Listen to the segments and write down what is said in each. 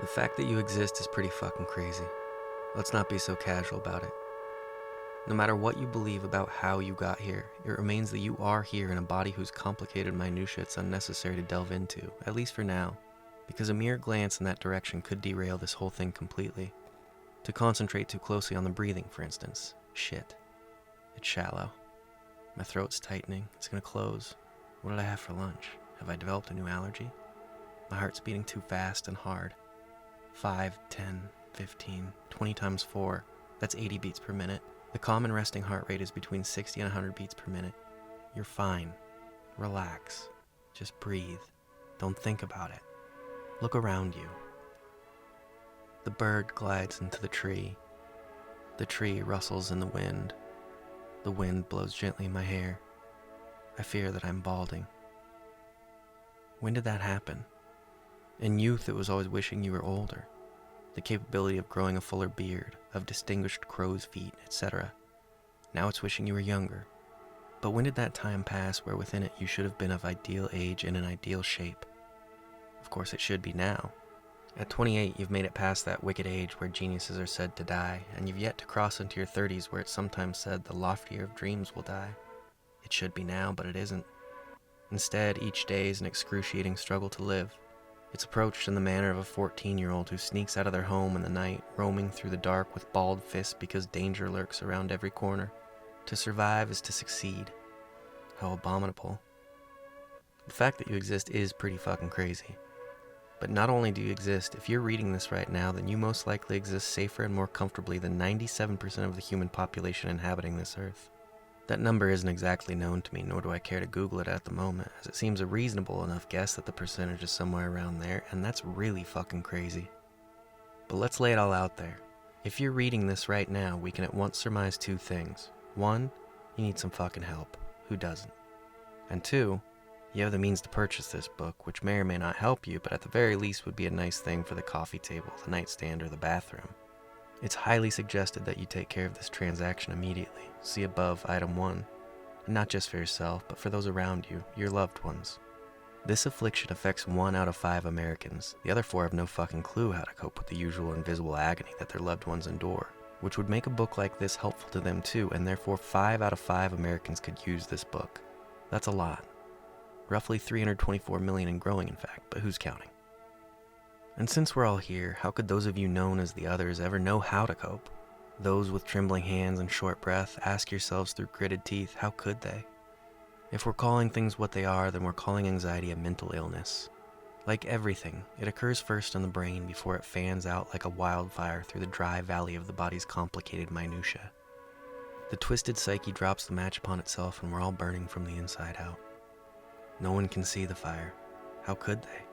The fact that you exist is pretty fucking crazy. Let's not be so casual about it. No matter what you believe about how you got here, it remains that you are here in a body whose complicated minutiae it's unnecessary to delve into, at least for now, because a mere glance in that direction could derail this whole thing completely. To concentrate too closely on the breathing, for instance. Shit. It's shallow. My throat's tightening. It's gonna close. What did I have for lunch? Have I developed a new allergy? My heart's beating too fast and hard. 5, 10, 15, 20 times 4. That's 80 beats per minute. The common resting heart rate is between 60 and 100 beats per minute. You're fine. Relax. Just breathe. Don't think about it. Look around you. The bird glides into the tree. The tree rustles in the wind. The wind blows gently in my hair. I fear that I'm balding. When did that happen? In youth, it was always wishing you were older. The capability of growing a fuller beard, of distinguished crow's feet, etc. Now it's wishing you were younger. But when did that time pass where within it you should have been of ideal age and an ideal shape? Of course it should be now. At 28, you've made it past that wicked age where geniuses are said to die, and you've yet to cross into your 30s where it's sometimes said the loftier of dreams will die. It should be now, but it isn't. Instead, each day is an excruciating struggle to live. It's approached in the manner of a 14-year-old who sneaks out of their home in the night, roaming through the dark with balled fists because danger lurks around every corner. To survive is to succeed. How abominable. The fact that you exist is pretty fucking crazy. But not only do you exist, if you're reading this right now, then you most likely exist safer and more comfortably than 97% of the human population inhabiting this earth. That number isn't exactly known to me, nor do I care to Google it at the moment, as it seems a reasonable enough guess that the percentage is somewhere around there, and that's really fucking crazy. But let's lay it all out there. If you're reading this right now, we can at once surmise two things. 1, you need some fucking help. Who doesn't? And 2, you have the means to purchase this book, which may or may not help you, but at the very least would be a nice thing for the coffee table, the nightstand, or the bathroom. It's highly suggested that you take care of this transaction immediately. See above item 1. And not just for yourself, but for those around you, your loved ones. This affliction affects 1 out of 5 Americans. The other 4 have no fucking clue how to cope with the usual invisible agony that their loved ones endure, which would make a book like this helpful to them too, and therefore 5 out of 5 Americans could use this book. That's a lot. Roughly 324 million and growing, in fact, but who's counting? And since we're all here, how could those of you known as the others ever know how to cope? Those with trembling hands and short breath, ask yourselves through gritted teeth, how could they? If we're calling things what they are, then we're calling anxiety a mental illness. Like everything, it occurs first in the brain before it fans out like a wildfire through the dry valley of the body's complicated minutiae. The twisted psyche drops the match upon itself and we're all burning from the inside out. No one can see the fire. How could they?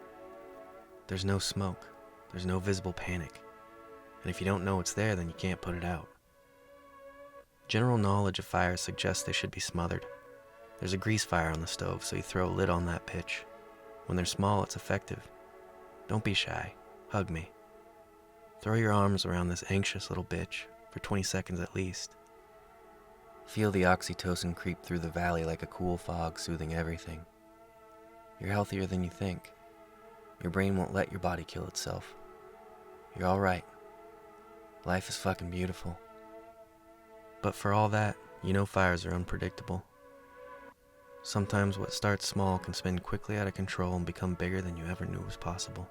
There's no smoke. There's no visible panic. And if you don't know it's there, then you can't put it out. General knowledge of fires suggests they should be smothered. There's a grease fire on the stove, so you throw a lid on that pitch. When they're small, it's effective. Don't be shy. Hug me. Throw your arms around this anxious little bitch, for 20 seconds at least. Feel the oxytocin creep through the valley like a cool fog soothing everything. You're healthier than you think. Your brain won't let your body kill itself. You're alright. Life is fucking beautiful. But for all that, you know fires are unpredictable. Sometimes what starts small can spin quickly out of control and become bigger than you ever knew was possible.